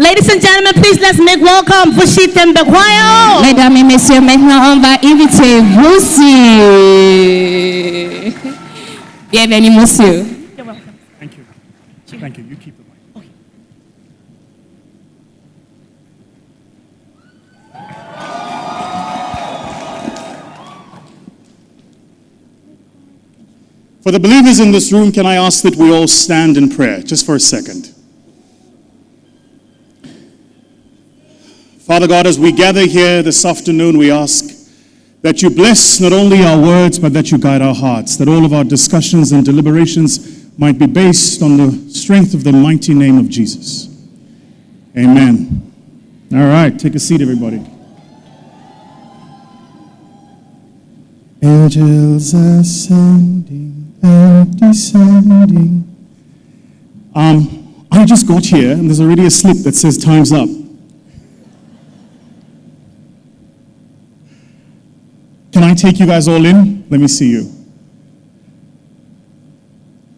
Ladies and gentlemen, please let's make welcome VUSI THRMBEKWAYO. Mesdames et messieurs, maintenant on va inviter VUSI. Bienvenue, monsieur. You're welcome. Thank you. Thank you. You keep the mic. Okay. For the believers in this room, can I ask that we all stand in prayer just for a second? Father God, as we gather here this afternoon, we ask that you bless not only our words, but that you guide our hearts, that all of our discussions and deliberations might be based on the strength of the mighty name of Jesus. Amen. All right, take a seat, everybody. Angels ascending and descending. I just got here, and there's already a slip that says time's up. Can I take you guys all in? Let me see you.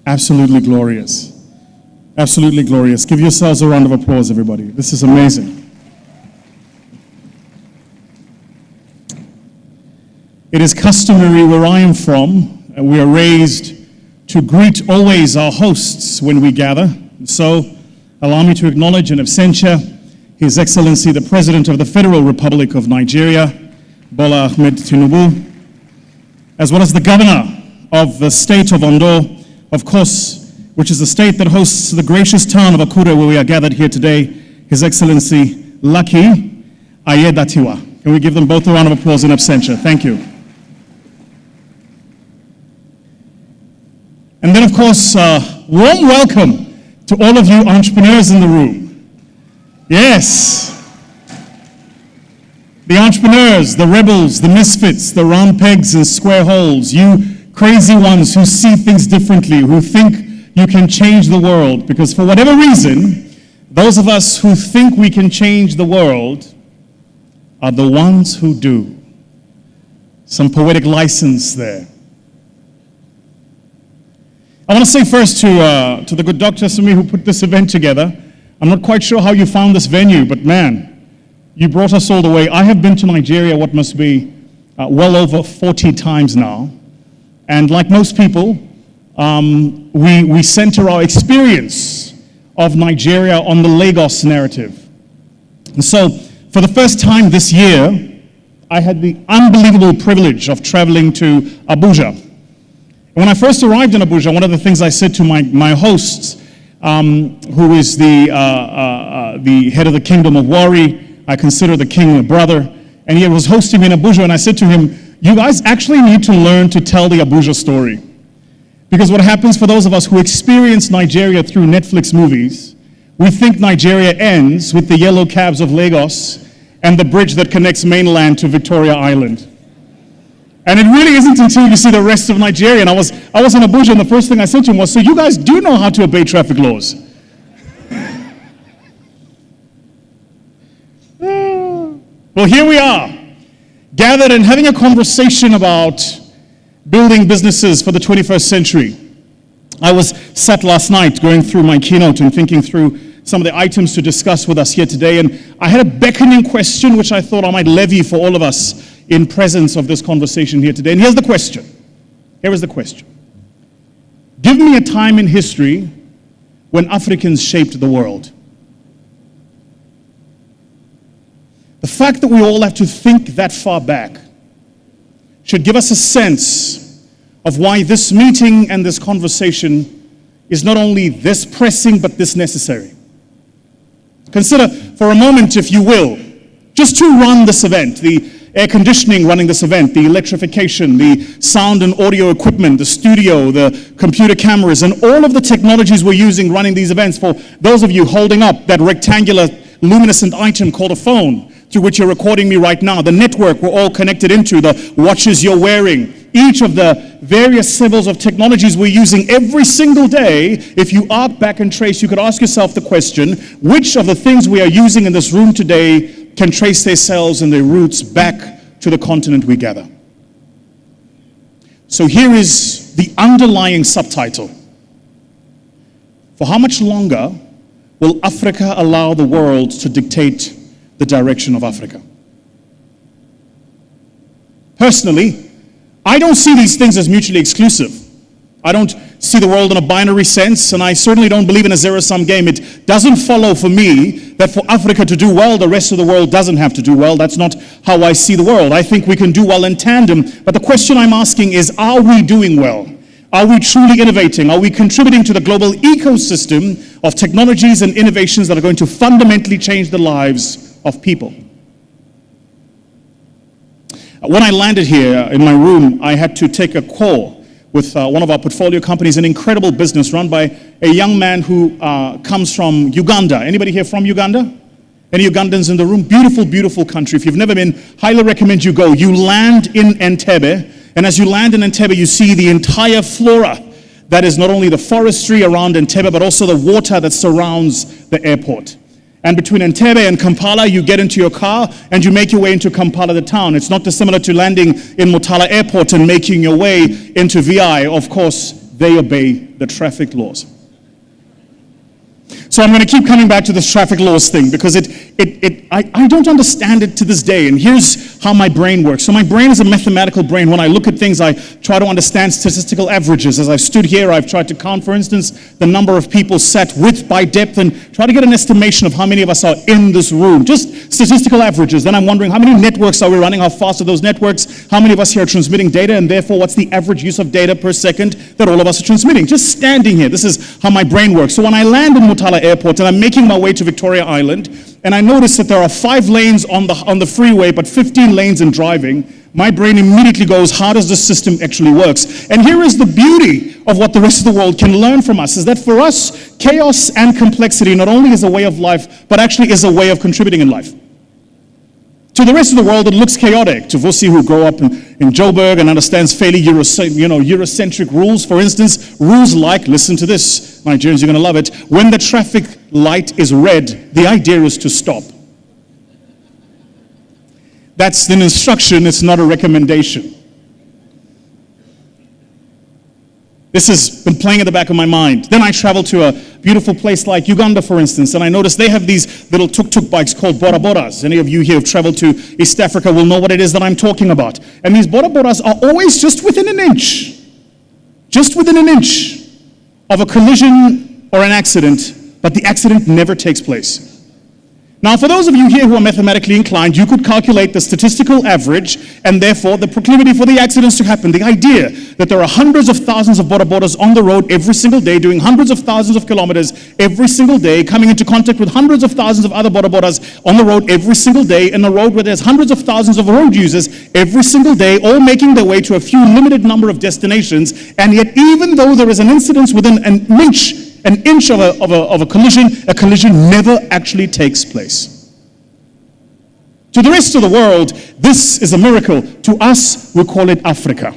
Absolutely glorious. Absolutely glorious. Give yourselves a round of applause, everybody. This is amazing. It is customary where I am from, and we are raised to greet always our hosts when we gather. So, allow me to acknowledge in absentia His Excellency the President of the Federal Republic of Nigeria, Bola Ahmed Tinubu, as well as the Governor of the state of Ondo, of course, which is the state that hosts the gracious town of Akure, where we are gathered here today, His Excellency Lucky Ayedatiwa. Can we give them both a round of applause in absentia? Thank you. And then, of course, warm welcome to all of you entrepreneurs in the room. Yes. The entrepreneurs, the rebels, the misfits, the round pegs and square holes, you crazy ones who see things differently, who think you can change the world, because for whatever reason, those of us who think we can change the world are the ones who do. Some poetic license there. I want to say first to the good Dr. SUMMY who put this event together, I'm not quite sure how you found this venue, but man, you brought us all the way. I have been to Nigeria what must be well over 40 times now. And like most people, we center our experience of Nigeria on the Lagos narrative. And so, for the first time this year, I had the unbelievable privilege of traveling to Abuja. And when I first arrived in Abuja, one of the things I said to my hosts, who is the head of the kingdom of Wari, I consider the king a brother, and he was hosting me in Abuja, and I said to him, you guys actually need to learn to tell the Abuja story. Because what happens for those of us who experience Nigeria through Netflix movies, we think Nigeria ends with the yellow cabs of Lagos and the bridge that connects mainland to Victoria Island. And it really isn't until you see the rest of Nigeria. And I was in Abuja, and the first thing I said to him was, so you guys do know how to obey traffic laws? Well, here we are, gathered and having a conversation about building businesses for the 21st century. I was sat last night going through my keynote and thinking through some of the items to discuss with us here today, and I had a beckoning question which I thought I might levy for all of us in presence of this conversation here today. And here's the question. Here is the question. Give me a time in history when Africans shaped the world. The fact that we all have to think that far back should give us a sense of why this meeting and this conversation is not only this pressing, but this necessary. Consider for a moment, if you will, just to run this event, the air conditioning running this event, the electrification, the sound and audio equipment, the studio, the computer cameras, and all of the technologies we're using running these events. For those of you holding up that rectangular luminescent item called a phone, through which you're recording me right now, the network we're all connected into, the watches you're wearing, each of the various symbols of technologies we're using every single day, if you arc back and trace, you could ask yourself the question, which of the things we are using in this room today can trace themselves and their roots back to the continent we gather? So here is the underlying subtitle. For how much longer will Africa allow the world to dictate the direction of Africa? Personally, I don't see these things as mutually exclusive. I don't see the world in a binary sense, and I certainly don't believe in a zero-sum game. It doesn't follow for me that for Africa to do well, the rest of the world doesn't have to do well. That's not how I see the world. I think we can do well in tandem. But the question I'm asking is, are we doing well? Are we truly innovating? Are we contributing to the global ecosystem of technologies and innovations that are going to fundamentally change the lives of people? When I landed here in my room, I had to take a call with one of our portfolio companies, an incredible business run by a young man who comes from Uganda. Anybody here from Uganda? Any Ugandans in the room? Beautiful, beautiful country. If you've never been, highly recommend you go. You land in Entebbe, and as you land in Entebbe, you see the entire flora that is not only the forestry around Entebbe, but also the water that surrounds the airport. And between Entebbe and Kampala, you get into your car and you make your way into Kampala, the town. It's not dissimilar to landing in Mutala Airport and making your way into VI. Of course, they obey the traffic laws. So I'm going to keep coming back to this traffic laws thing because I don't understand it to this day. And here's how my brain works. So my brain is a mathematical brain. When I look at things, I try to understand statistical averages. As I've stood here, I've tried to count, for instance, the number of people sat width by depth and try to get an estimation of how many of us are in this room. Just statistical averages. Then I'm wondering how many networks are we running? How fast are those networks? How many of us here are transmitting data? And therefore, what's the average use of data per second that all of us are transmitting? Just standing here. This is how my brain works. So when I land in Mutala Airport and I'm making my way to Victoria Island, and I notice that there are 5 lanes on the freeway, but 15 lanes in driving, my brain immediately goes, how does this system actually works? And here is the beauty of what the rest of the world can learn from us, is that for us, chaos and complexity not only is a way of life, but actually is a way of contributing in life. To the rest of the world, it looks chaotic. To VUSI, who grew up in Joburg and understands fairly Eurocentric rules, for instance, rules like, listen to this, Nigerians, you're going to love it, when the traffic light is red, the idea is to stop. That's an instruction, it's not a recommendation. This has been playing at the back of my mind. Then I traveled to a beautiful place like Uganda, for instance, and I noticed they have these little tuk-tuk bikes called bodabodas. Any of you here who have traveled to East Africa will know what it is that I'm talking about. And these bodabodas are always just within an inch of a collision or an accident, but the accident never takes place. Now, for those of you here who are mathematically inclined, you could calculate the statistical average and therefore the proclivity for the accidents to happen. The idea that there are hundreds of thousands of bodabodas on the road every single day, doing hundreds of thousands of kilometers every single day, coming into contact with hundreds of thousands of other bodabodas on the road every single day, in a road where there's hundreds of thousands of road users every single day, all making their way to a few limited number of destinations. And yet, even though there is an incidence within an inch of a collision never actually takes place. To the rest of the world, this is a miracle. To us, we call it Africa.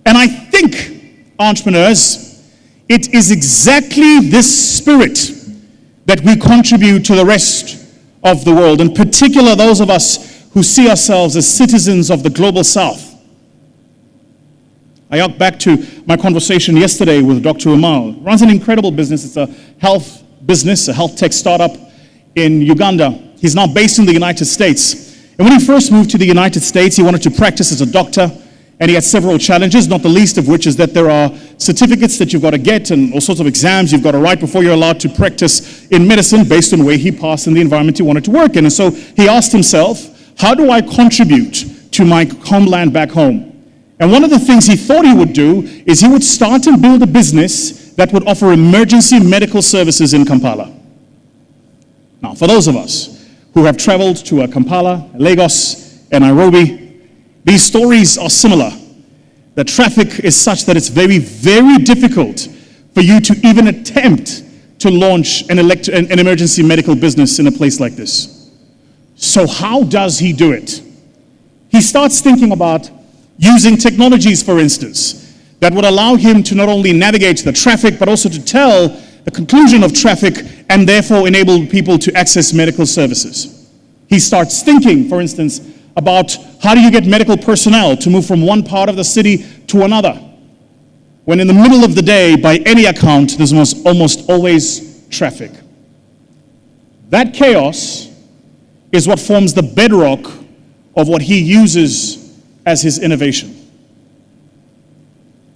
And I think, entrepreneurs, it is exactly this spirit that we contribute to the rest of the world, in particular those of us who see ourselves as citizens of the global South. I got back to my conversation yesterday with Dr. Umal. Runs an incredible business. It's a health business, a health tech startup in Uganda. He's now based in the United States. And when he first moved to the United States, he wanted to practice as a doctor, and he had several challenges, not the least of which is that there are certificates that you've got to get and all sorts of exams you've got to write before you're allowed to practice in medicine based on where he passed and the environment he wanted to work in. And so he asked himself, how do I contribute to my homeland back home? And one of the things he thought he would do is he would start and build a business that would offer emergency medical services in Kampala. Now, for those of us who have traveled to Kampala, Lagos, and Nairobi, these stories are similar. The traffic is such that it's very, very difficult for you to even attempt to launch an emergency medical business in a place like this. So how does he do it? He starts thinking about using technologies, for instance, that would allow him to not only navigate the traffic, but also to tell the conclusion of traffic and therefore enable people to access medical services. He starts thinking, for instance, about how do you get medical personnel to move from one part of the city to another? when in the middle of the day, by any account, there's almost always traffic. That chaos is what forms the bedrock of what he uses as his innovation.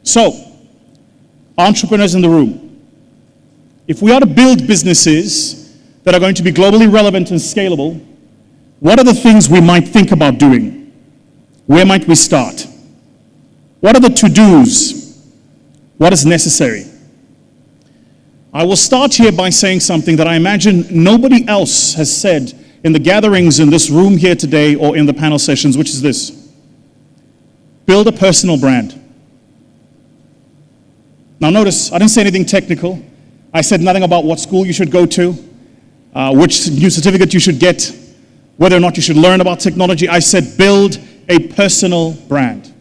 So, entrepreneurs in the room, if we are to build businesses that are going to be globally relevant and scalable, what are the things we might think about doing? Where might we start? What are the to-dos? What is necessary? I will start here by saying something that I imagine nobody else has said in the gatherings in this room here today or in the panel sessions, which is this: build a personal brand. Now notice, I didn't say anything technical. I said nothing about what school you should go to, which new certificate you should get, whether or not you should learn about technology. I said build a personal brand.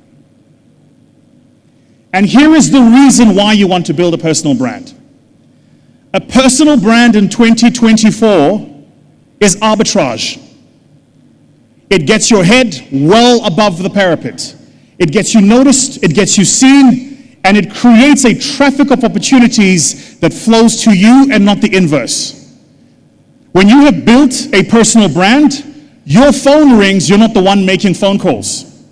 And here is the reason why you want to build a personal brand. A personal brand in 2024 is arbitrage. It gets your head well above the parapet. It gets you noticed, it gets you seen, and it creates a traffic of opportunities that flows to you and not the inverse. When you have built a personal brand, your phone rings, you're not the one making phone calls.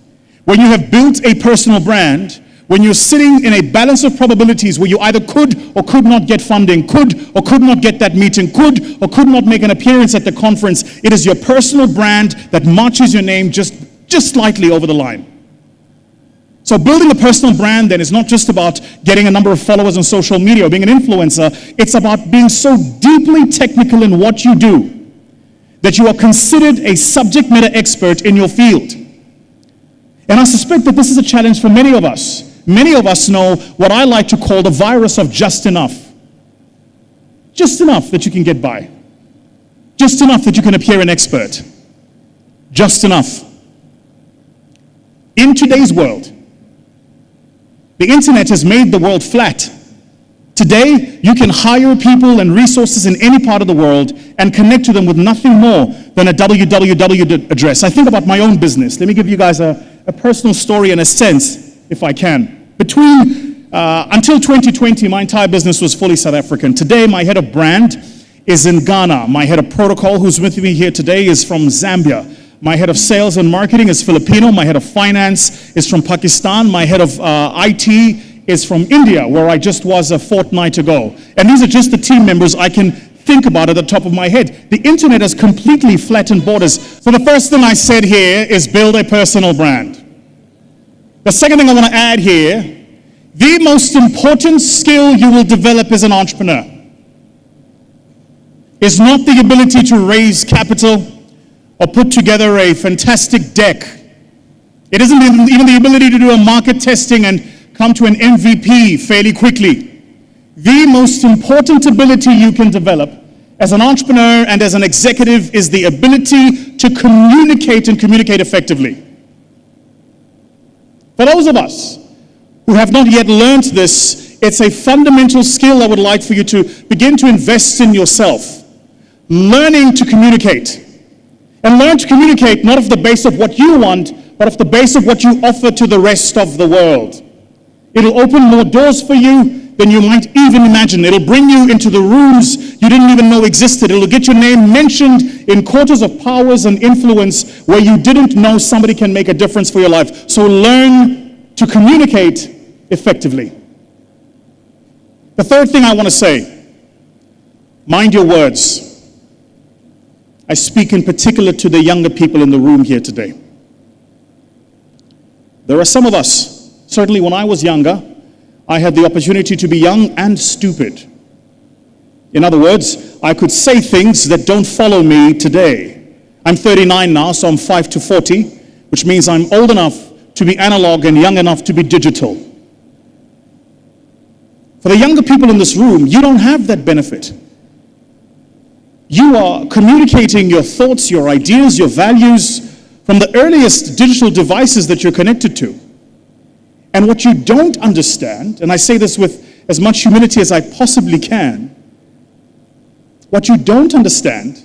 When you have built a personal brand, when you're sitting in a balance of probabilities where you either could or could not get funding, could or could not get that meeting, could or could not make an appearance at the conference, it is your personal brand that marches your name just slightly over the line. So building a personal brand then is not just about getting a number of followers on social media or being an influencer. It's about being so deeply technical in what you do that you are considered a subject matter expert in your field. And I suspect that this is a challenge for many of us. Many of us know what I like to call the virus of just enough. Just enough that you can get by. Just enough that you can appear an expert. Just enough. In today's world, the internet has made the world flat. Today, you can hire people and resources in any part of the world and connect to them with nothing more than a www address. I think about my own business. Let me give you guys a personal story in a sense, if I can. Until 2020, my entire business was fully South African. Today, my head of brand is in Ghana. My head of protocol, who's with me here today, is from Zambia. My head of sales and marketing is Filipino. My head of finance is from Pakistan. My head of IT is from India, where I just was a fortnight ago. And these are just the team members I can think about at the top of my head. The internet has completely flattened borders. So the first thing I said here is build a personal brand. The second thing I want to add here, the most important skill you will develop as an entrepreneur is not the ability to raise capital or put together a fantastic deck. It isn't even the ability to do a market testing and come to an MVP fairly quickly. The most important ability you can develop as an entrepreneur and as an executive is the ability to communicate and communicate effectively. For those of us who have not yet learned this, it's a fundamental skill I would like for you to begin to invest in yourself. Learning to communicate. And learn to communicate not off the base of what you want, but off the base of what you offer to the rest of the world. It'll open more doors for you than you might even imagine. It'll bring you into the rooms you didn't even know existed. It'll get your name mentioned in quarters of powers and influence where you didn't know somebody can make a difference for your life. So learn to communicate effectively. The third thing I want to say, mind your words. I speak in particular to the younger people in the room here today. There are some of us, certainly when I was younger, I had the opportunity to be young and stupid. In other words, I could say things that don't follow me today. I'm 39 now, so I'm 5 to 40, which means I'm old enough to be analog and young enough to be digital. For the younger people in this room, you don't have that benefit. You are communicating your thoughts, your ideas, your values from the earliest digital devices that you're connected to. And what you don't understand, and I say this with as much humility as I possibly can, what you don't understand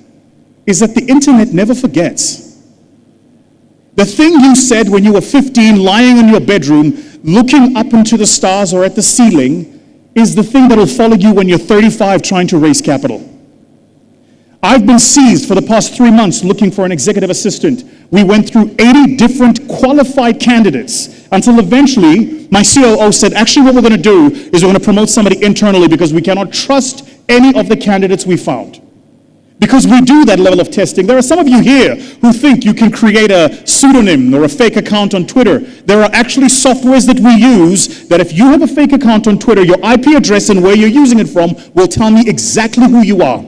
is that the internet never forgets. The thing you said when you were 15, lying in your bedroom, looking up into the stars or at the ceiling is the thing that will follow you when you're 35 trying to raise capital. I've been seized for the past 3 months looking for an executive assistant. We went through 80 different qualified candidates until eventually my COO said, actually what we're going to do is we're going to promote somebody internally because we cannot trust any of the candidates we found. Because we do that level of testing. There are some of you here who think you can create a pseudonym or a fake account on Twitter. There are actually softwares that we use that if you have a fake account on Twitter, your IP address and where you're using it from will tell me exactly who you are.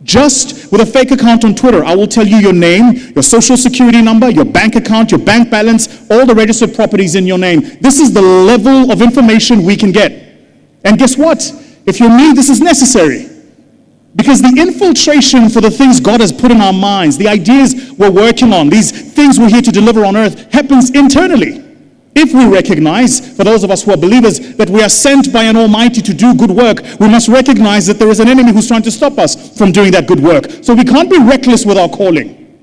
Just with a fake account on Twitter, I will tell you your name, your social security number, your bank account, your bank balance, all the registered properties in your name. This is the level of information we can get. And guess what? If you're me, this is necessary. Because the infiltration for the things God has put in our minds, the ideas we're working on, these things we're here to deliver on earth, happens internally. If we recognize, for those of us who are believers, that we are sent by an Almighty to do good work, we must recognize that there is an enemy who's trying to stop us from doing that good work. So we can't be reckless with our calling.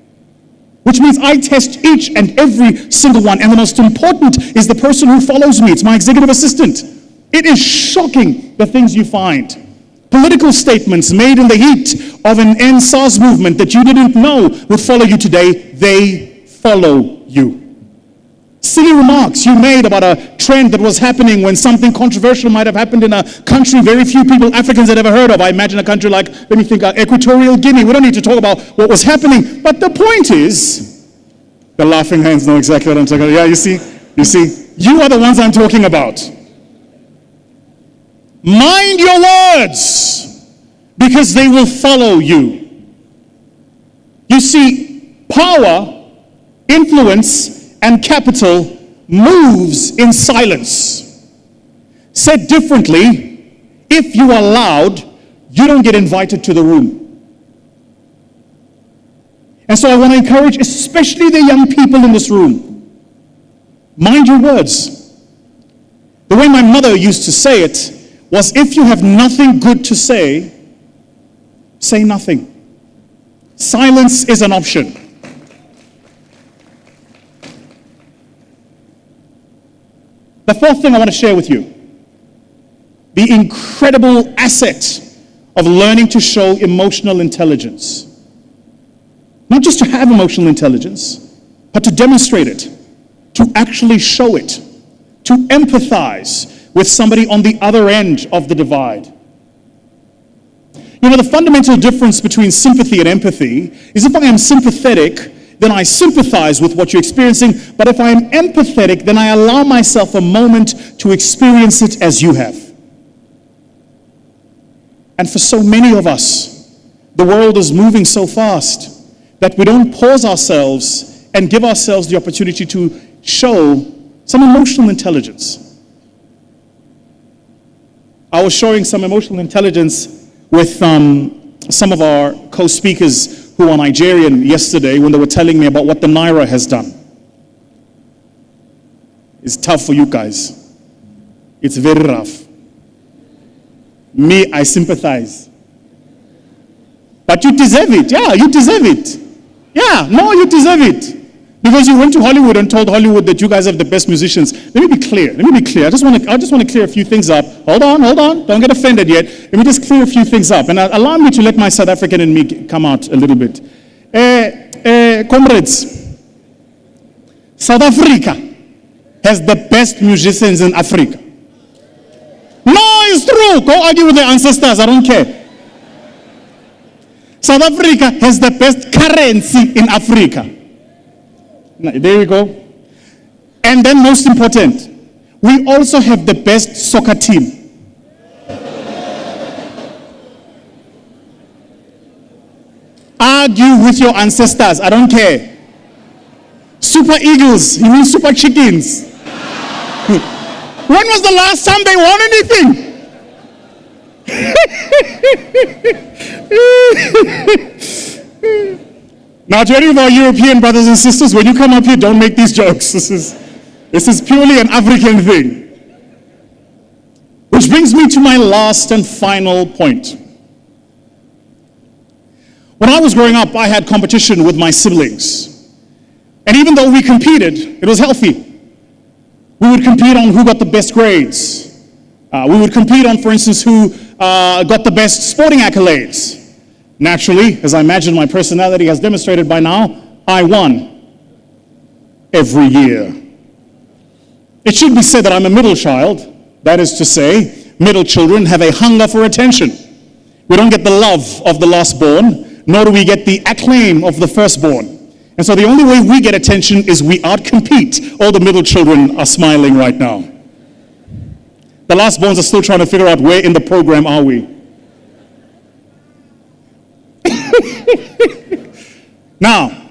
Which means I test each and every single one. And the most important is the person who follows me. It's my executive assistant. It is shocking the things you find. Political statements made in the heat of an NSAS movement that you didn't know would follow you today, they follow you. Silly remarks you made about a trend that was happening when something controversial might have happened in a country very few people, Africans, had ever heard of. I imagine a country like, let me think, Equatorial Guinea. We don't need to talk about what was happening. But the point is, the laughing hands know exactly what I'm talking about. Yeah, you see, you are the ones I'm talking about. Mind your words, because they will follow you. You see, power, influence, and capital moves in silence. Said differently, if you are loud, you don't get invited to the room. And so I want to encourage, especially the young people in this room, mind your words. The way my mother used to say it was, if you have nothing good to say, say nothing. Silence is an option. The fourth thing I want to share with you, the incredible asset of learning to show emotional intelligence. Not just to have emotional intelligence, but to demonstrate it, to actually show it, to empathize with somebody on the other end of the divide. You know, the fundamental difference between sympathy and empathy is if I am sympathetic, then I sympathize with what you're experiencing. But if I am empathetic, then I allow myself a moment to experience it as you have. And for so many of us, the world is moving so fast that we don't pause ourselves and give ourselves the opportunity to show some emotional intelligence. I was showing some emotional intelligence with some of our co-speakers who are Nigerian yesterday when they were telling me about what the Naira has done. It's tough for you guys. It's very rough. Me, I sympathize. But you deserve it. Yeah, you deserve it. Yeah, no, you deserve it. Because you went to Hollywood and told Hollywood that you guys have the best musicians. Let me be clear. I just want to clear a few things up. Hold on. Don't get offended yet. Let me just clear a few things up. And allow me to let my South African in me come out a little bit. Comrades, South Africa has the best musicians in Africa. No, it's true. Go argue with the ancestors. I don't care. South Africa has the best currency in Africa. There we go. And then most important, we also have the best soccer team. Argue with your ancestors, I don't care. Super Eagles, you mean Super Chickens? When was the last time they won anything? Now, to any of our European brothers and sisters, when you come up here, don't make these jokes. This is purely an African thing. Which brings me to my last and final point. When I was growing up, I had competition with my siblings. And even though we competed, it was healthy. We would compete on who got the best grades. We would compete on, for instance, who got the best sporting accolades. Naturally, as I imagine my personality has demonstrated by now, I won every year. It should be said that I'm a middle child. That is to say, middle children have a hunger for attention. We don't get the love of the last-born, nor do we get the acclaim of the firstborn. And so the only way we get attention is we outcompete. All the middle children are smiling right now. The last-borns are still trying to figure out where in the program are we. Now,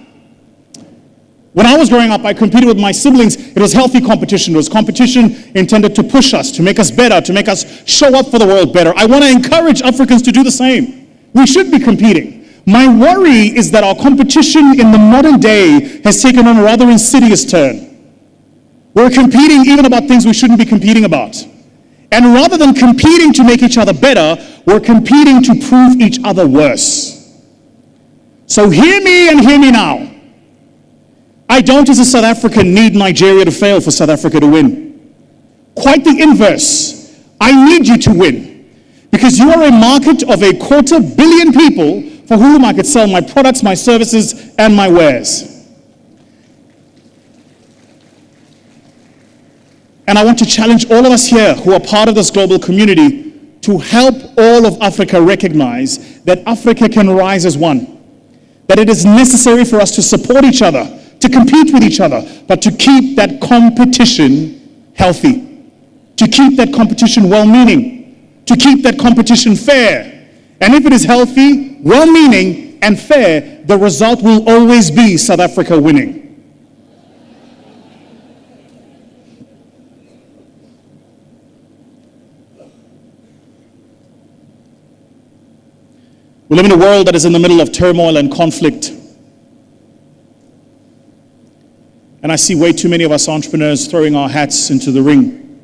when I was growing up, I competed with my siblings. It was healthy competition. It was competition intended to push us, to make us better, to make us show up for the world better. I want to encourage Africans to do the same. We should be competing. My worry is that our competition in the modern day has taken on a rather insidious turn. We're competing even about things we shouldn't be competing about. And rather than competing to make each other better, we're competing to prove each other worse. So hear me and hear me now. I don't, as a South African, need Nigeria to fail for South Africa to win. Quite the inverse. I need you to win. Because you are a market of 250 million people for whom I could sell my products, my services, and my wares. And I want to challenge all of us here who are part of this global community to help all of Africa recognize that Africa can rise as one. That it is necessary for us to support each other, to compete with each other, but to keep that competition healthy, to keep that competition well-meaning, to keep that competition fair. And if it is healthy, well-meaning, and fair, the result will always be South Africa winning. We live in a world that is in the middle of turmoil and conflict. And I see way too many of us entrepreneurs throwing our hats into the ring.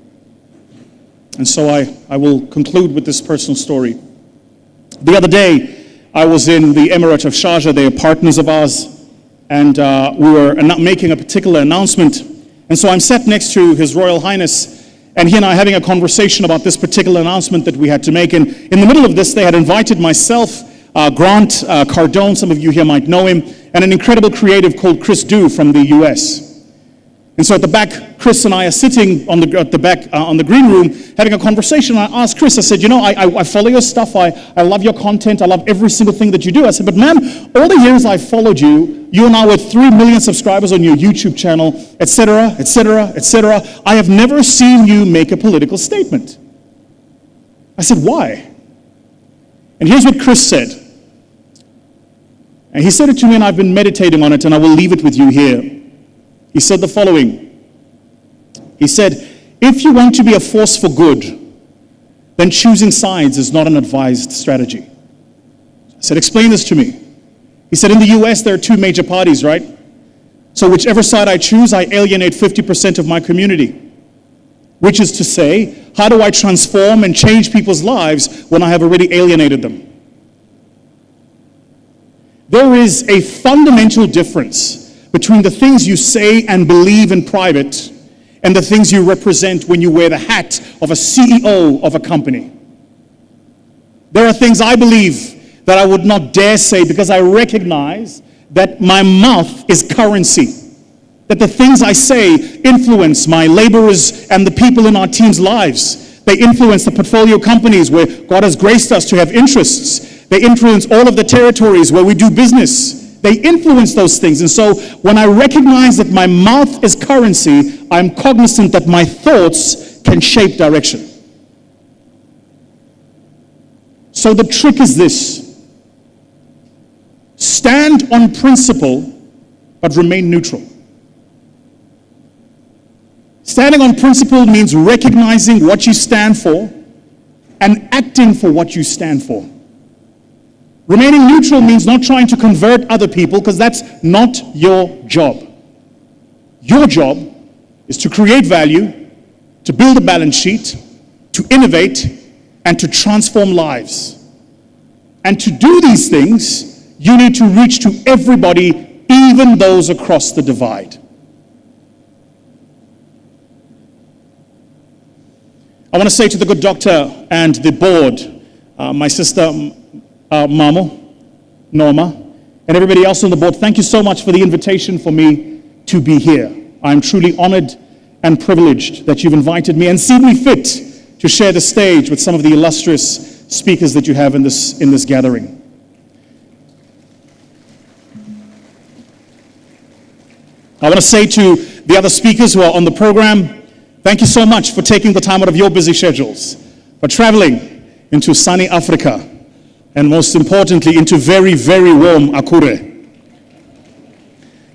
And so I will conclude with this personal story. The other day, I was in the Emirate of Sharjah. They are partners of ours. And we were making a particular announcement. And so I'm sat next to His Royal Highness. And he and I are having a conversation about this particular announcement that we had to make. And in the middle of this, they had invited myself, Grant Cardone, some of you here might know him, and an incredible creative called Chris Du from the US. And so at the back, Chris and I are sitting on the green room having a conversation. I asked Chris, I said, you know, I follow your stuff. I love your content. I love every single thing that you do. I said, but man, all the years I've followed you, you are now with 3 million subscribers on your YouTube channel, etc., etc., etc. I have never seen you make a political statement. I said, why? And here's what Chris said. And he said it to me, and I've been meditating on it, and I will leave it with you here. He said the following. He said, if you want to be a force for good, then choosing sides is not an advised strategy. I said, explain this to me. He said, in the US, there are 2 major parties, right? So whichever side I choose, I alienate 50% of my community. Which is to say, how do I transform and change people's lives when I have already alienated them? There is a fundamental difference between the things you say and believe in private and the things you represent when you wear the hat of a CEO of a company. There are things I believe that I would not dare say because I recognize that my mouth is currency. That the things I say influence my laborers and the people in our team's lives. They influence the portfolio companies where God has graced us to have interests. They influence all of the territories where we do business. They influence those things. And so when I recognize that my mouth is currency, I'm cognizant that my thoughts can shape direction. So the trick is this. Stand on principle, but remain neutral. Standing on principle means recognizing what you stand for and acting for what you stand for. Remaining neutral means not trying to convert other people, because that's not your job. Your job is to create value, to build a balance sheet, to innovate, and to transform lives. And to do these things, you need to reach to everybody, even those across the divide. I want to say to the good doctor and the board, my sister Mamo, Norma, and everybody else on the board, thank you so much for the invitation for me to be here. I'm truly honored and privileged that you've invited me and seen me fit to share the stage with some of the illustrious speakers that you have in this gathering. I want to say to the other speakers who are on the program, thank you so much for taking the time out of your busy schedules, for traveling into sunny Africa, and most importantly, into very, very warm Akure.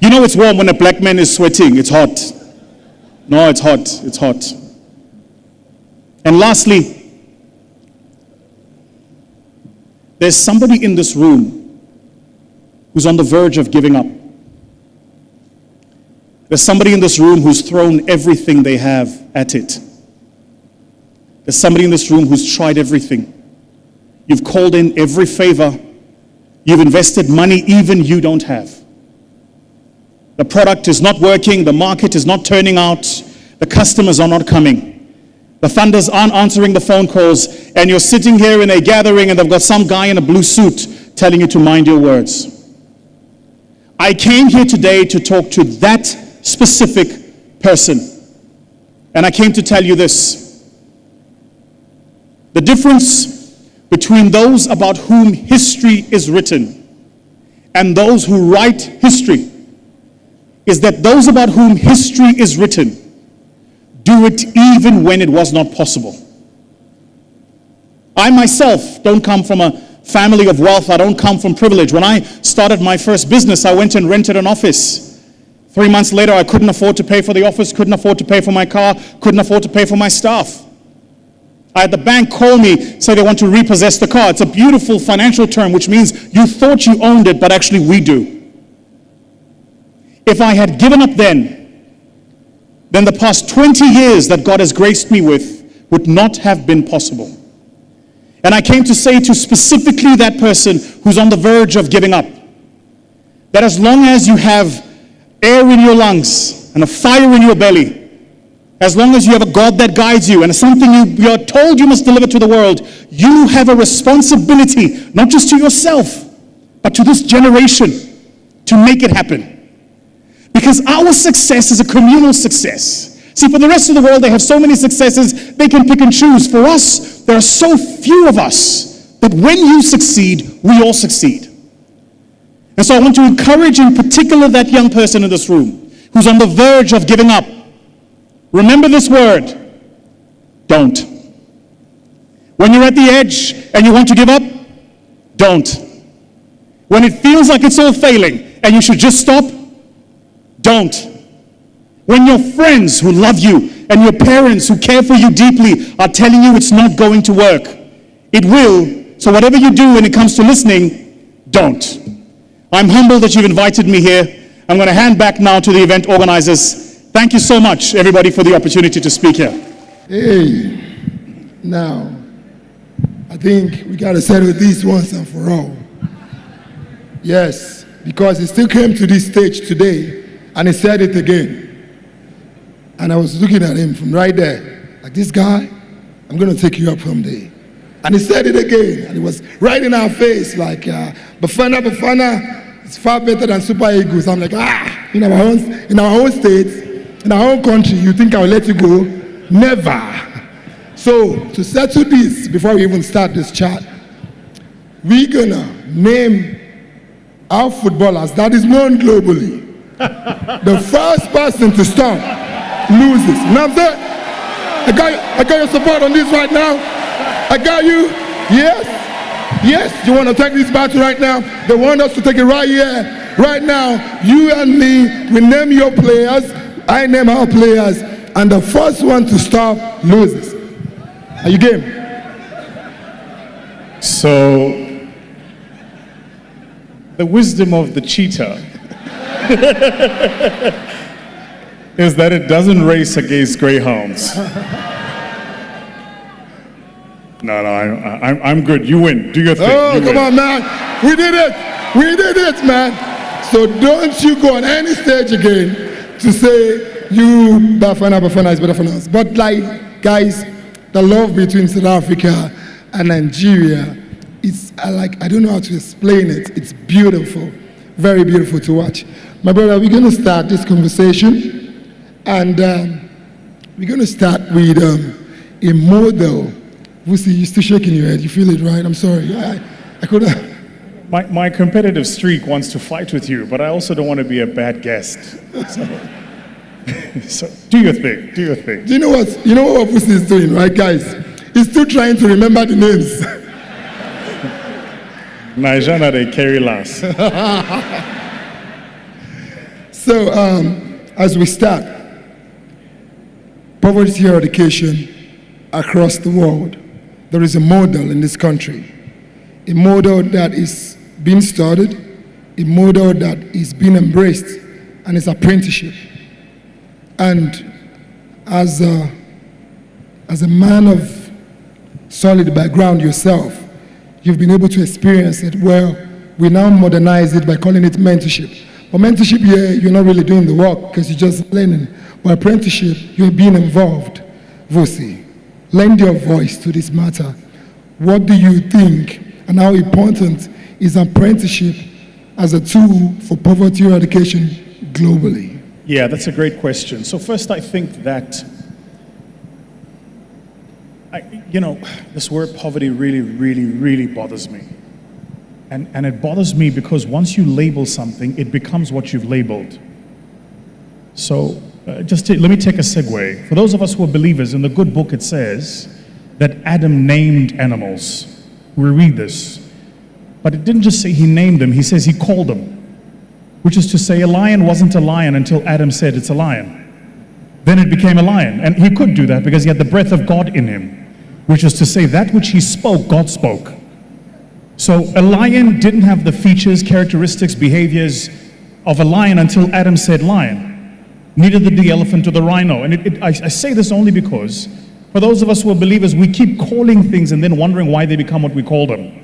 You know it's warm when a black man is sweating. It's hot. No, it's hot. It's hot. And lastly, there's somebody in this room who's on the verge of giving up. There's somebody in this room who's thrown everything they have at it. There's somebody in this room who's tried everything. You've called in every favor. You've invested money even you don't have. The product is not working. The market is not turning out. The customers are not coming. The funders aren't answering the phone calls. And you're sitting here in a gathering and they've got some guy in a blue suit telling you to mind your words. I came here today to talk to that specific person. And I came to tell you this. The difference between those about whom history is written and those who write history is that those about whom history is written do it even when it was not possible. I myself don't come from a family of wealth. I don't come from privilege. When I started my first business, I went and rented an office. 3 months later, I couldn't afford to pay for the office, couldn't afford to pay for my car, couldn't afford to pay for my staff. I had the bank call me, say they want to repossess the car. It's a beautiful financial term, which means you thought you owned it, but actually we do. If I had given up then the past 20 years that God has graced me with would not have been possible. And I came to say to specifically that person who's on the verge of giving up, that as long as you have air in your lungs and a fire in your belly, as long as you have a God that guides you and something you are told you must deliver to the world, you have a responsibility, not just to yourself, but to this generation to make it happen. Because our success is a communal success. See, for the rest of the world, they have so many successes, they can pick and choose. For us, there are so few of us that when you succeed, we all succeed. And so I want to encourage in particular that young person in this room who's on the verge of giving up. Remember this word, don't. When you're at the edge and you want to give up, don't. When it feels like it's all failing and you should just stop, don't. When your friends who love you and your parents who care for you deeply are telling you it's not going to work, it will. So whatever you do when it comes to listening, don't. I'm humbled that you've invited me here. I'm going to hand back now to the event organizers. Thank you so much, everybody, for the opportunity to speak here. Hey, now, I think we got to settle this once and for all. Yes, because he still came to this stage today and he said it again. And I was looking at him from right there, like, this guy, I'm going to take you up from there. And he said it again, and it was right in our face, like, Bafana, it's far better than Super Eagles. I'm like, in our own state, in our own country, you think I'll let you go? Never. So, to settle this, before we even start this chat, we're gonna name our footballers that is known globally. The first person to stop loses. You know what I'm saying? I got your support on this right now. I got you. Yes, you want to take this battle right now? They want us to take it right here, right now. You and me, we name your players, I name our players, and the first one to stop loses. Are you game? So, the wisdom of the cheetah is that it doesn't race against greyhounds. No, I'm good. You win. Do your thing. Oh, come on, man. We did it, man. So don't you go on any stage again to say you Bafana is better for us. But like, guys, the love between South Africa and Nigeria, it's I don't know how to explain it. It's beautiful, very beautiful to watch. My brother, we're going to start this conversation, and we're going to start with a model. VUSI, you're still shaking your head. You feel it, right? I'm sorry. I could have. My competitive streak wants to fight with you, but I also don't want to be a bad guest. So do your thing. Do your thing. Do you know what VUSI is doing, right, guys? He's still trying to remember the names. Nigerian, they carry last. So, as we start, poverty eradication across the world, there is a model in this country, a model that is being started, a model that is being embraced, and it's apprenticeship. And as a man of solid background yourself, you've been able to experience it. Well, we now modernize it by calling it mentorship. But mentorship here, you're not really doing the work because you're just learning. But apprenticeship, you're being involved. VUSI, lend your voice to this matter. What do you think, and how important is apprenticeship as a tool for poverty eradication globally? Yeah, that's a great question. So first, I think that, this word poverty really, really, really bothers me. And it bothers me because once you label something, it becomes what you've labeled. So let me take a segue. For those of us who are believers, in the good book it says that Adam named animals. We read this. But it didn't just say he named them, he says he called them. Which is to say a lion wasn't a lion until Adam said it's a lion. Then it became a lion. And he could do that because he had the breath of God in him. Which is to say that which he spoke, God spoke. So a lion didn't have the features, characteristics, behaviors of a lion until Adam said lion. Neither did the elephant or the rhino. And I say this only because for those of us who are believers, we keep calling things and then wondering why they become what we call them.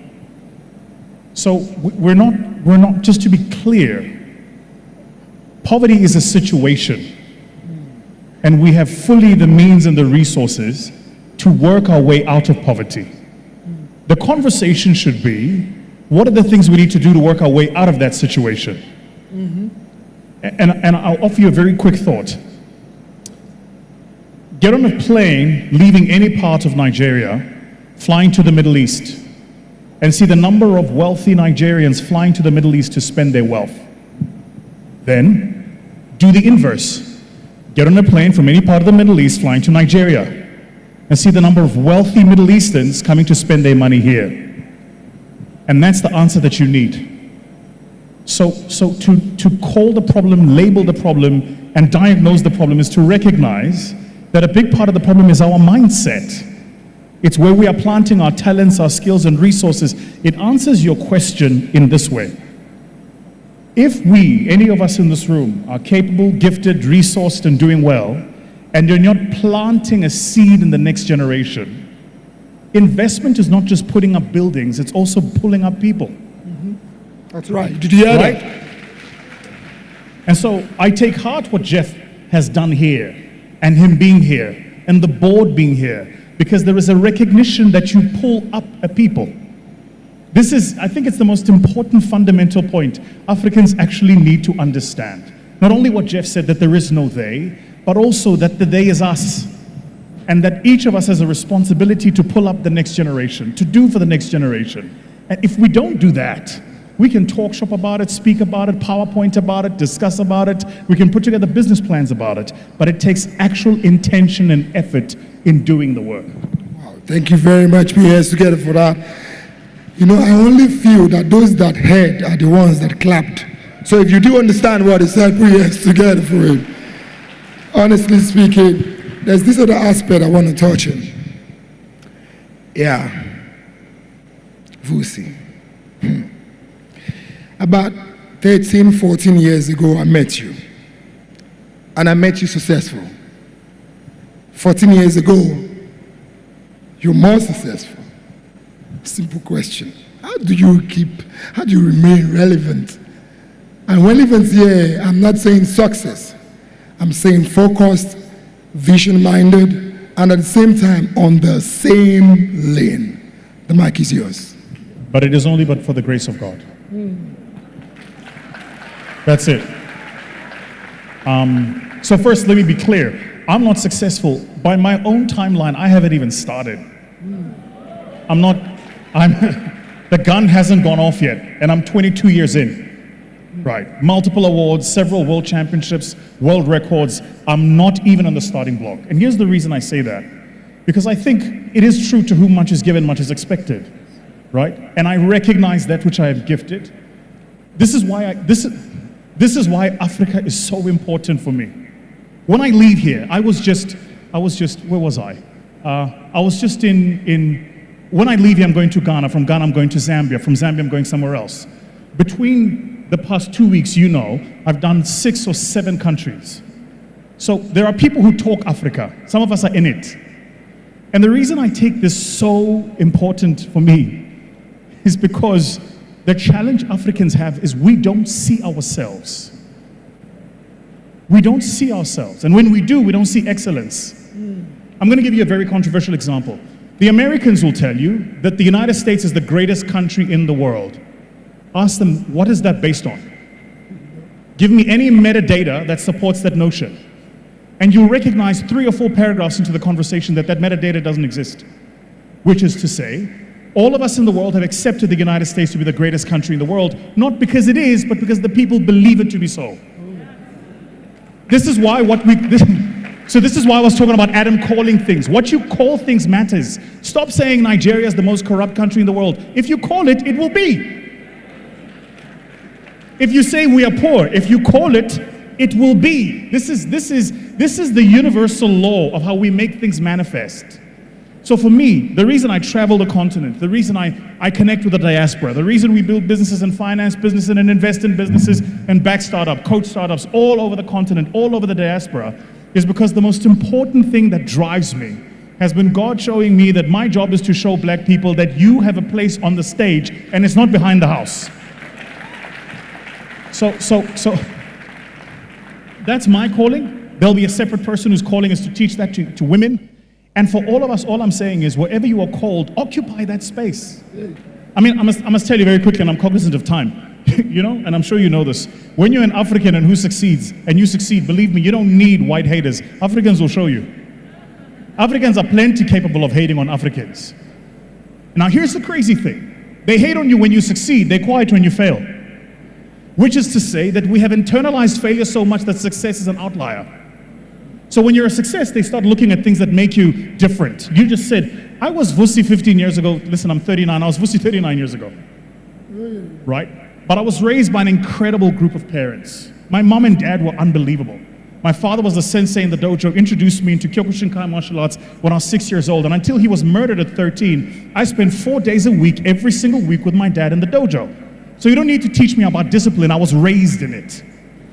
So we're not, just to be clear, poverty is a situation. And we have fully the means and the resources to work our way out of poverty. The conversation should be, what are the things we need to do to work our way out of that situation? And I'll offer you a very quick thought. Get on a plane leaving any part of Nigeria, flying to the Middle East, and see the number of wealthy Nigerians flying to the Middle East to spend their wealth. Then, do the inverse. Get on a plane from any part of the Middle East flying to Nigeria, and see the number of wealthy Middle Easterns coming to spend their money here. And that's the answer that you need. So to call the problem, label the problem, and diagnose the problem is to recognize that a big part of the problem is our mindset. It's where we are planting our talents, our skills, and resources. It answers your question in this way. If we, any of us in this room, are capable, gifted, resourced, and doing well, and you're not planting a seed in the next generation, investment is not just putting up buildings, it's also pulling up people. That's right. Did you hear that? And so I take heart what Jeff has done here, and him being here, and the board being here, because there is a recognition that you pull up a people. This is, I think it's the most important fundamental point Africans actually need to understand. Not only what Jeff said, that there is no they, but also that the they is us. And that each of us has a responsibility to pull up the next generation, to do for the next generation. And if we don't do that, we can talk shop about it, speak about it, PowerPoint about it, discuss about it. We can put together business plans about it. But it takes actual intention and effort in doing the work. Wow, thank you very much, put your hands together for that. I only feel that those that heard are the ones that clapped. So if you do understand what he said, put your hands together for him. Honestly speaking, there's this other aspect I want to touch on. Yeah. VUSI. About 13, 14 years ago, I met you. And I met you successful. 14 years ago, you're more successful. Simple question. How do you remain relevant? And relevance here, I'm not saying success. I'm saying focused, vision-minded, and at the same time on the same lane. The mic is yours. But it is only but for the grace of God. That's it. So first, let me be clear. I'm not successful. By my own timeline, I haven't even started. The gun hasn't gone off yet, and I'm 22 years in. Right. Multiple awards, several world championships, world records. I'm not even on the starting block. And here's the reason I say that. Because I think it is true, to whom much is given, much is expected. Right? And I recognize that which I have gifted. This is why Africa is so important for me. When I leave here, I was just, where was I? I was just when I leave here, I'm going to Ghana. From Ghana, I'm going to Zambia. From Zambia, I'm going somewhere else. Between the past 2 weeks, I've done 6 or 7 countries. So there are people who talk Africa. Some of us are in it. And the reason I take this so important for me is because the challenge Africans have is we don't see ourselves. We don't see ourselves. And when we do, we don't see excellence. I'm going to give you a very controversial example. The Americans will tell you that the United States is the greatest country in the world. Ask them, what is that based on? Give me any metadata that supports that notion. And you'll recognize 3 or 4 paragraphs into the conversation that metadata doesn't exist. Which is to say, all of us in the world have accepted the United States to be the greatest country in the world, not because it is, but because the people believe it to be so. This is why this is why I was talking about Adam calling things. What you call things matters. Stop saying Nigeria is the most corrupt country in the world. If you call it, it will be. If you say we are poor, if you call it, it will be. This is the universal law of how we make things manifest. So for me, the reason I travel the continent, the reason I connect with the diaspora, the reason we build businesses and finance businesses and invest in businesses and back startups, coach startups all over the continent, all over the diaspora, is because the most important thing that drives me has been God showing me that my job is to show black people that you have a place on the stage and it's not behind the house. So that's my calling. There'll be a separate person whose calling is to teach that to women. And for all of us, all I'm saying is wherever you are called, occupy that space. I mean, I must tell you very quickly, and I'm cognizant of time. And I'm sure you know this. When you're an African and who succeeds, and you succeed, believe me, you don't need white haters. Africans will show you. Africans are plenty capable of hating on Africans. Now here's the crazy thing. They hate on you when you succeed, they're quiet when you fail. Which is to say that we have internalized failure so much that success is an outlier. So when you're a success, they start looking at things that make you different. You just said, I was VUSI 15 years ago. Listen, I'm 39. I was VUSI 39 years ago. Right? But I was raised by an incredible group of parents. My mom and dad were unbelievable. My father was a sensei in the dojo, introduced me into Kyokushinkai martial arts when I was 6 years old. And until he was murdered at 13, I spent 4 days a week, every single week with my dad in the dojo. So you don't need to teach me about discipline. I was raised in it.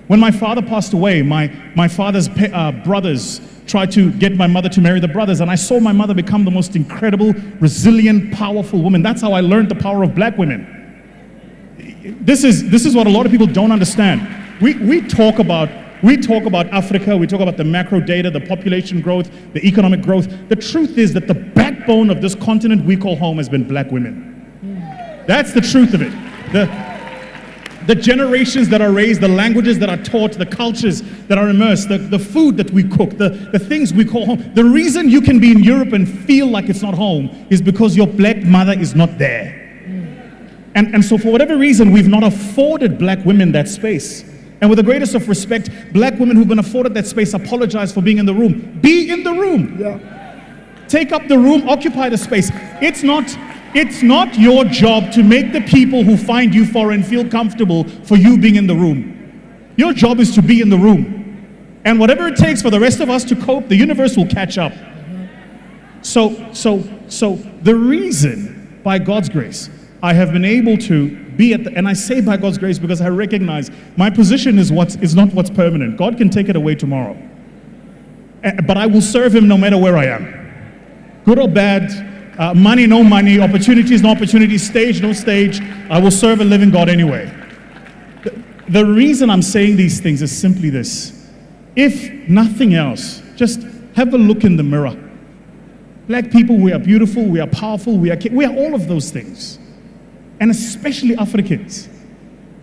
When my father passed away, my father's brothers tried to get my mother to marry the brothers, and I saw my mother become the most incredible, resilient, powerful woman. That's how I learned the power of black women. This is what a lot of people don't understand. We talk about Africa, we talk about the macro data, the population growth, the economic growth. The truth is that the backbone of this continent we call home has been black women. That's the truth of it. The generations that are raised, the languages that are taught, the cultures that are immersed, the food that we cook, the things we call home. The reason you can be in Europe and feel like it's not home is because your black mother is not there. And so for whatever reason, we've not afforded black women that space. And with the greatest of respect, black women who've been afforded that space apologize for being in the room. Be in the room. Yeah. Take up the room, occupy the space. It's not your job to make the people who find you foreign feel comfortable for you being in the room. Your job is to be in the room. And whatever it takes for the rest of us to cope, the universe will catch up. So the reason, by God's grace, I have been able to be and I say by God's grace because I recognize my position is not what's permanent. God can take it away tomorrow. But I will serve Him no matter where I am. Good or bad, money, no money, opportunities, no opportunities, stage, no stage, I will serve a living God anyway. The reason I'm saying these things is simply this. If nothing else, just have a look in the mirror. Black people, we are beautiful, we are powerful, we are all of those things. And especially Africans.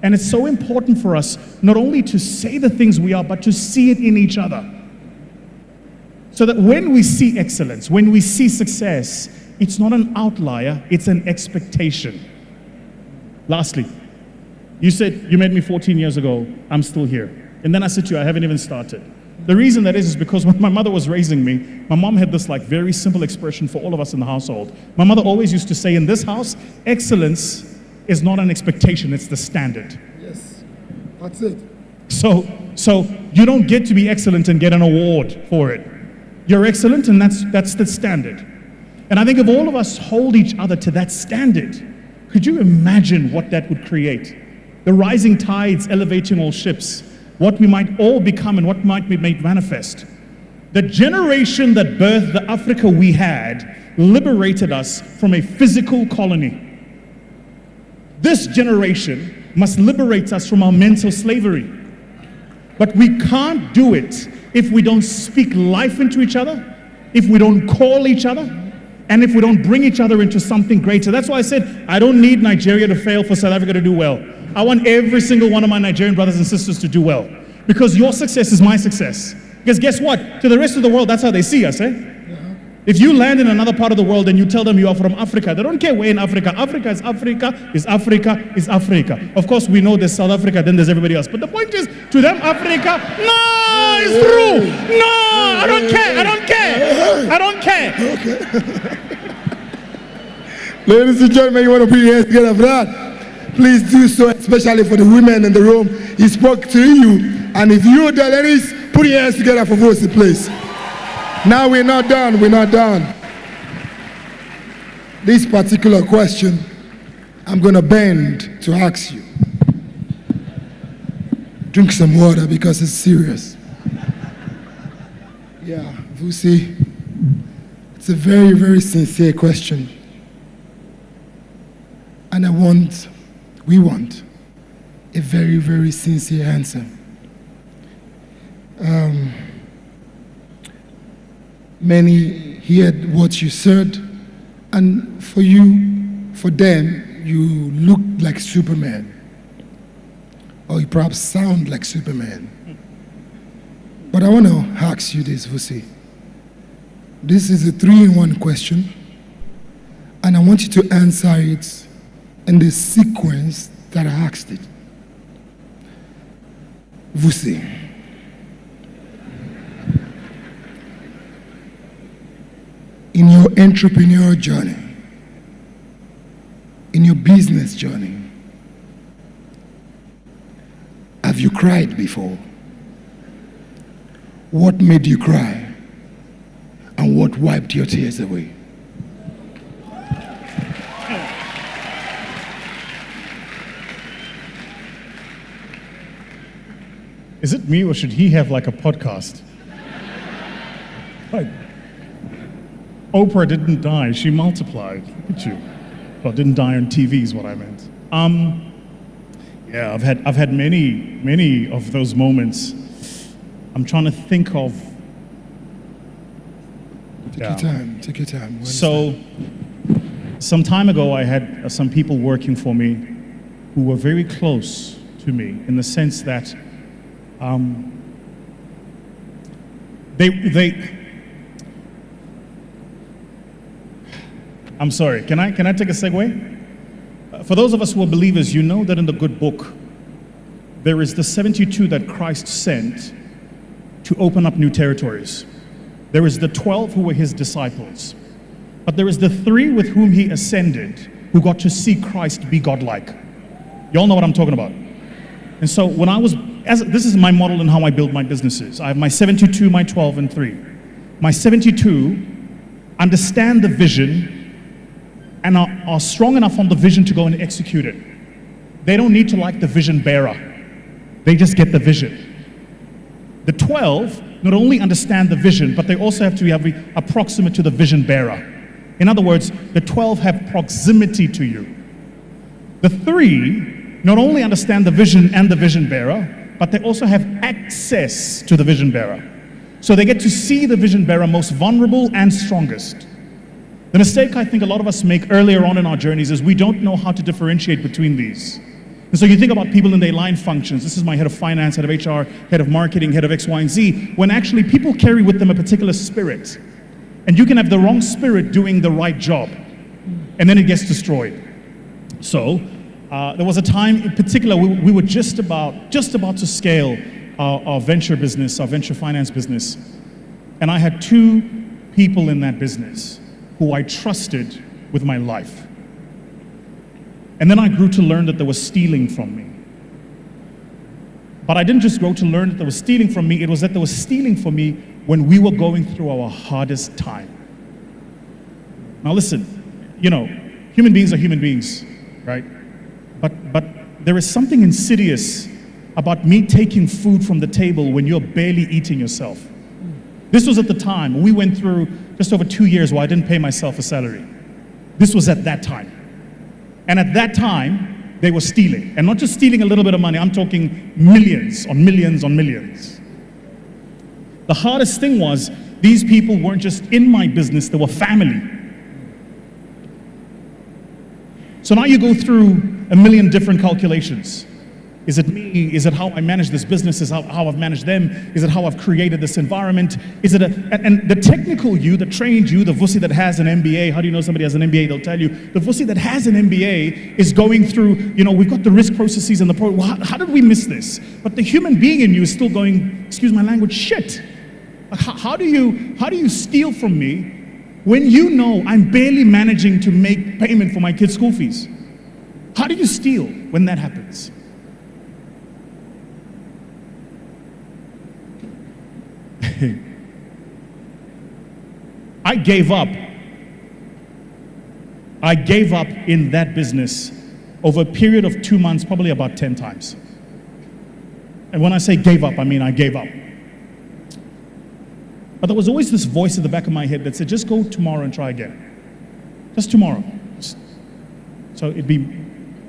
And it's so important for us not only to say the things we are, but to see it in each other. So that when we see excellence, when we see success, it's not an outlier, it's an expectation. Lastly, you said you met me 14 years ago, I'm still here. And then I said to you, I haven't even started. The reason that is because when my mother was raising me, my mom had this like very simple expression for all of us in the household. My mother always used to say, in this house, excellence is not an expectation, it's the standard. Yes, that's it. So you don't get to be excellent and get an award for it. You're excellent and that's the standard. And I think if all of us hold each other to that standard, could you imagine what that would create? The rising tides elevating all ships, what we might all become and what might be made manifest. The generation that birthed the Africa we had liberated us from a physical colony. This generation must liberate us from our mental slavery. But we can't do it if we don't speak life into each other, if we don't call each other, and if we don't bring each other into something greater. That's why I said, I don't need Nigeria to fail for South Africa to do well. I want every single one of my Nigerian brothers and sisters to do well. Because your success is my success. Because guess what? To the rest of the world, that's how they see us, eh? If you land in another part of the world and you tell them you are from Africa, they don't care where in Africa. Africa is Africa, is Africa, is Africa. Of course, we know there's South Africa, then there's everybody else. But the point is, to them, Africa, no, it's true. No, I don't care, I don't care, I don't care. Okay. Ladies and gentlemen, you want to put your hands together for that? Please do so, especially for the women in the room. He spoke to you. And if you, the ladies, put your hands together for VUSI, please. Now we're not done, we're not done. This particular question, I'm going to bend to ask you. Drink some water because it's serious. Yeah, VUSI, it's a very, very sincere question. And we want a very, very sincere answer. Many heard what you said, and for them, you look like Superman. Or you perhaps sound like Superman. But I want to ask you this, VUSI. This is a 3-in-1 question, and I want you to answer it in the sequence that I asked it. VUSI. In your entrepreneurial journey, in your business journey, have you cried before? What made you cry? And what wiped your tears away? Is it me or should he have like a podcast? Like, Oprah didn't die, she multiplied. Look at you. Well, didn't die on TV is what I meant. Yeah, I've had many of those moments. I'm trying to think of. Take your time. So, some time ago, I had some people working for me who were very close to me in the sense that I'm sorry, can I take a segue? For those of us who are believers, you know that in the good book, there is the 72 that Christ sent to open up new territories. There is the 12 who were his disciples. But there is the 3 with whom he ascended, who got to see Christ be godlike. You all know what I'm talking about. And so when this is my model in how I build my businesses. I have my 72, my 12, and 3. My 72 understand the vision and are strong enough on the vision to go and execute it. They don't need to like the vision bearer. They just get the vision. The 12 not only understand the vision, but they also have to be approximate to the vision bearer. In other words, the 12 have proximity to you. The 3 not only understand the vision and the vision bearer, but they also have access to the vision bearer. So they get to see the vision bearer most vulnerable and strongest. The mistake I think a lot of us make earlier on in our journeys is we don't know how to differentiate between these. And so you think about people in their line functions. This is my head of finance, head of HR, head of marketing, head of X, Y, and Z, when actually people carry with them a particular spirit. And you can have the wrong spirit doing the right job, and then it gets destroyed. So there was a time in particular we were just about to scale our venture business, our venture finance business. And I had 2 people in that business who I trusted with my life. And then I grew to learn that they were stealing from me. But I didn't just grow to learn that they were stealing from me, it was that they were stealing from me when we were going through our hardest time. Now listen, you know, human beings are human beings, right? But there is something insidious about me taking food from the table when you're barely eating yourself. This was at the time. We went through just over 2 years where I didn't pay myself a salary. This was at that time. And at that time, they were stealing. And not just stealing a little bit of money, I'm talking millions on millions on millions. The hardest thing was, these people weren't just in my business, they were family. So now you go through a million different calculations. Is it me? Is it how I manage this business? Is it how I've managed them? Is it how I've created this environment? Is it and the technical you, the trained you, the VUSI that has an MBA, how do you know somebody has an MBA? They'll tell you, the VUSI that has an MBA is going through, you know, we've got the risk processes and how did we miss this? But the human being in you is still going, excuse my language, shit. How do you steal from me when you know I'm barely managing to make payment for my kids' school fees? How do you steal when that happens? I gave up in that business over a period of 2 months, probably about 10 times. And when I say gave up, I mean I gave up. But there was always this voice in the back of my head that said, just go tomorrow and try again. Just tomorrow. So it'd be,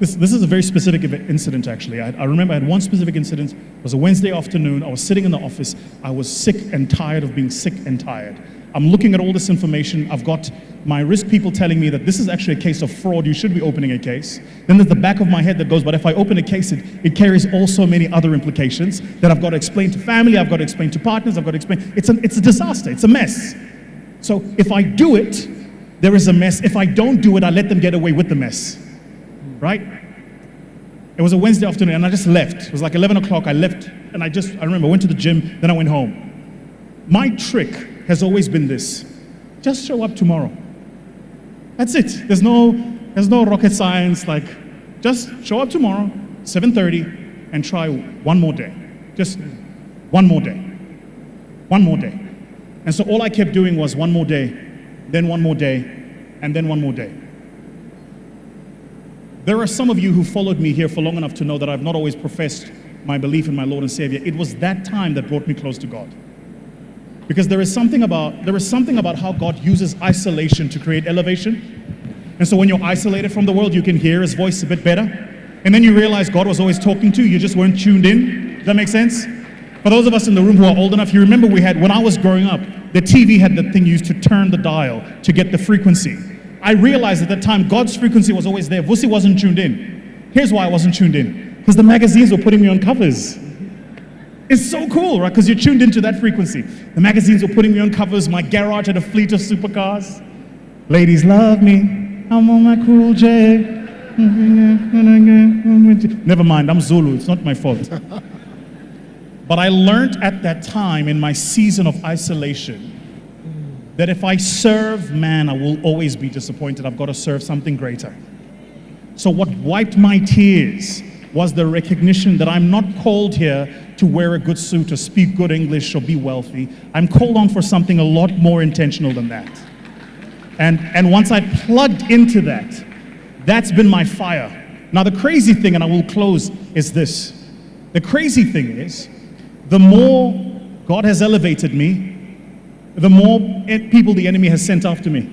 this is a very specific incident actually. I remember I had one specific incident. It was a Wednesday afternoon. I was sitting in the office. I was sick and tired of being sick and tired. I'm looking at all this information. I've got my risk people telling me that this is actually a case of fraud. You should be opening a case. Then there's the back of my head that goes, but if I open a case, it carries also many other implications that I've got to explain to family, I've got to explain to partners, I've got to explain. It's a disaster. It's a mess. So if I do it, there is a mess. If I don't do it, I let them get away with the mess. Right? It was a Wednesday afternoon and I just left. It was like 11 o'clock. I left and I remember I went to the gym, then I went home. My trick has always been this. Just show up tomorrow. That's it. There's no rocket science. Like, just show up tomorrow, 7:30, and try one more day. Just one more day. One more day. And so all I kept doing was one more day, then one more day, and then one more day. There are some of you who followed me here for long enough to know that I've not always professed my belief in my Lord and Savior. It was that time that brought me close to God. Because there is something about how God uses isolation to create elevation. And so when you're isolated from the world, you can hear His voice a bit better. And then you realize God was always talking to you, you just weren't tuned in. Does that make sense? For those of us in the room who are old enough, you remember when I was growing up, the TV had the thing used to turn the dial to get the frequency. I realized at that time, God's frequency was always there. VUSI wasn't tuned in. Here's why I wasn't tuned in. Because the magazines were putting me on covers. It's so cool, right? Because you're tuned into that frequency. The magazines were putting me on covers. My garage had a fleet of supercars. Ladies love me. I'm on my cool J. Never mind, I'm Zulu. It's not my fault. But I learned at that time in my season of isolation that if I serve man, I will always be disappointed. I've got to serve something greater. So what wiped my tears was the recognition that I'm not called here to wear a good suit or speak good English or be wealthy. I'm called on for something a lot more intentional than that. And once I plugged into that, that's been my fire. Now the crazy thing, and I will close, is this. The crazy thing is, the more God has elevated me, the more people the enemy has sent after me.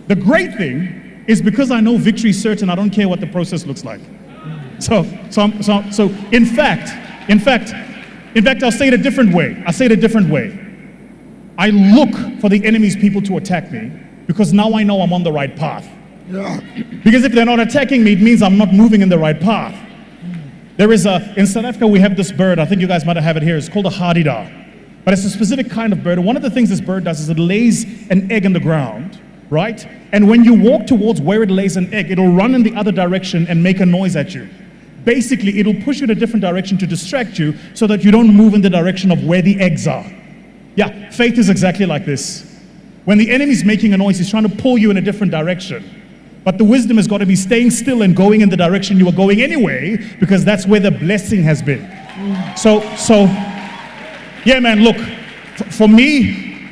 The great thing is because I know victory is certain, I don't care what the process looks like. So in fact, I'll say it a different way. I look for the enemy's people to attack me, because now I know I'm on the right path. Yeah. Because if they're not attacking me, it means I'm not moving in the right path. There is in South Africa, we have this bird, I think you guys might have it here, it's called a hadida. But it's a specific kind of bird, and one of the things this bird does is it lays an egg in the ground, right? And when you walk towards where it lays an egg, it'll run in the other direction and make a noise at you. Basically, it'll push you in a different direction to distract you so that you don't move in the direction of where the eggs are. Yeah, faith is exactly like this. When the enemy's making a noise, he's trying to pull you in a different direction. But the wisdom has got to be staying still and going in the direction you were going anyway, because that's where the blessing has been. So yeah, man, look, for me,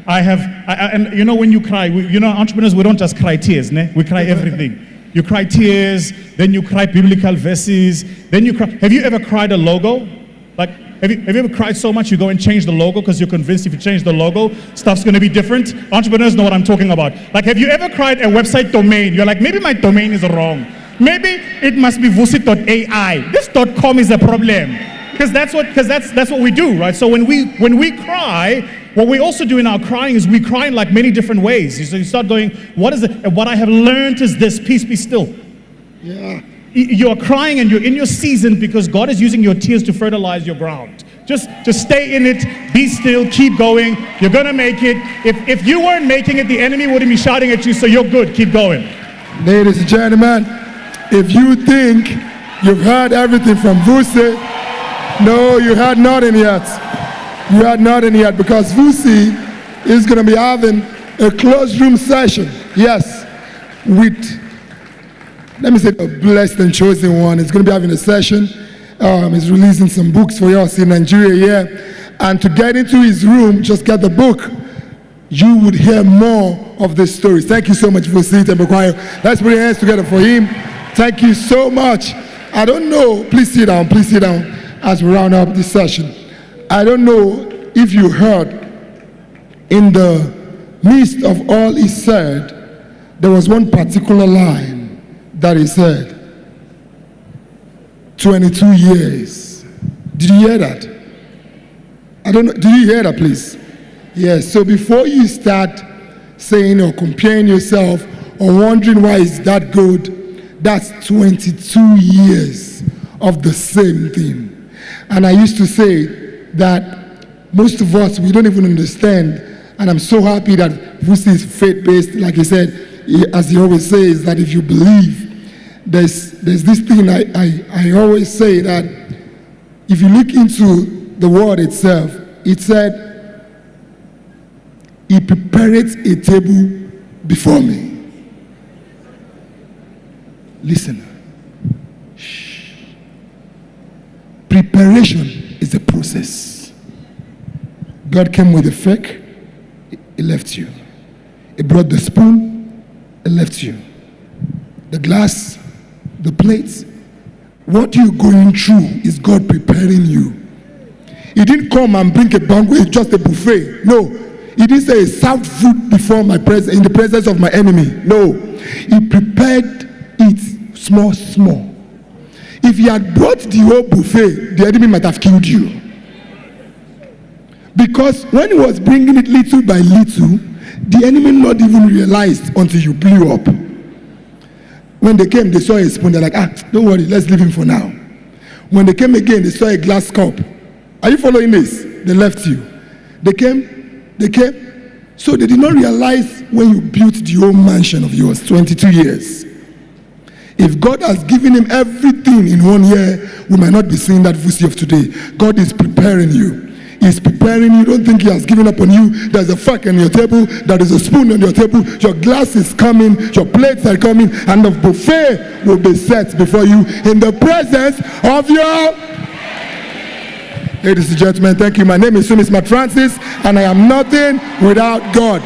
and you know when you cry, entrepreneurs, we don't just cry tears, ne? We cry everything. You cry tears, then you cry biblical verses, then you cry. Have you ever cried a logo? Like, have you ever cried so much you go and change the logo because you're convinced if you change the logo, stuff's going to be different? Entrepreneurs know what I'm talking about. Like, have you ever cried a website domain? You're like, maybe my domain is wrong. Maybe it must be VUSI.ai. This .com is a problem. Because that's what we do, right? So when we cry, what we also do in our crying is we cry in like many different ways. So you start going, what is it? And what I have learned is this: peace be still. Yeah. You're crying and you're in your season because God is using your tears to fertilize your ground. Just stay in it, be still, keep going. You're gonna make it. If you weren't making it, the enemy wouldn't be shouting at you, so you're good, keep going. Ladies and gentlemen, if you think you've heard everything from VUSI, no, you had nothing yet. You had nothing yet, because VUSI is gonna be having a closed room session. Yes, with, let me say, a blessed and chosen one. It's going to be having a session. He's releasing some books for us in Nigeria here. And to get into his room, just get the book. You would hear more of the stories. Thank you so much, VUSI THRMBEKWAYO. Let's put our hands together for him. Thank you so much. I don't know, please sit down as we round up this session. I don't know if you heard, in the midst of all he said, there was one particular line that he said, 22 years. Did you hear that? I don't know, did you hear that, please? Yes, so before you start saying or comparing yourself or wondering why it's that good, that's 22 years of the same thing. And I used to say that most of us, we don't even understand, and I'm so happy that VUSI is faith-based. Like he said, as he always says, that if you believe, there's this thing I always say, that if you look into the word itself, it said, he prepared a table before me. Listen. Shh. Preparation is a process. God came with a fork, he left you. He brought the spoon, he left you. The glass, the plates. What you're going through is God preparing you. He didn't come and bring a banquet, just a buffet. No. He didn't say, serve food before my presence, in the presence of my enemy. No. He prepared it small. If he had brought the whole buffet, the enemy might have killed you. Because when he was bringing it little by little, the enemy not even realized until you blew up. When they came, they saw a spoon. They're like, don't worry, let's leave him for now. When they came again, they saw a glass cup. Are you following this? They left you. They came. So they did not realize when you built the whole mansion of yours, 22 years. If God has given him everything in 1 year, we might not be seeing that VUSI of today. God is preparing you. He's preparing you. Don't think he has given up on you. There's a fork on your table. There is a spoon on your table. Your glass is coming. Your plates are coming. And the buffet will be set before you in the presence of your... Ladies and gentlemen, thank you. My name is SUMMY Francis, and I am nothing without God.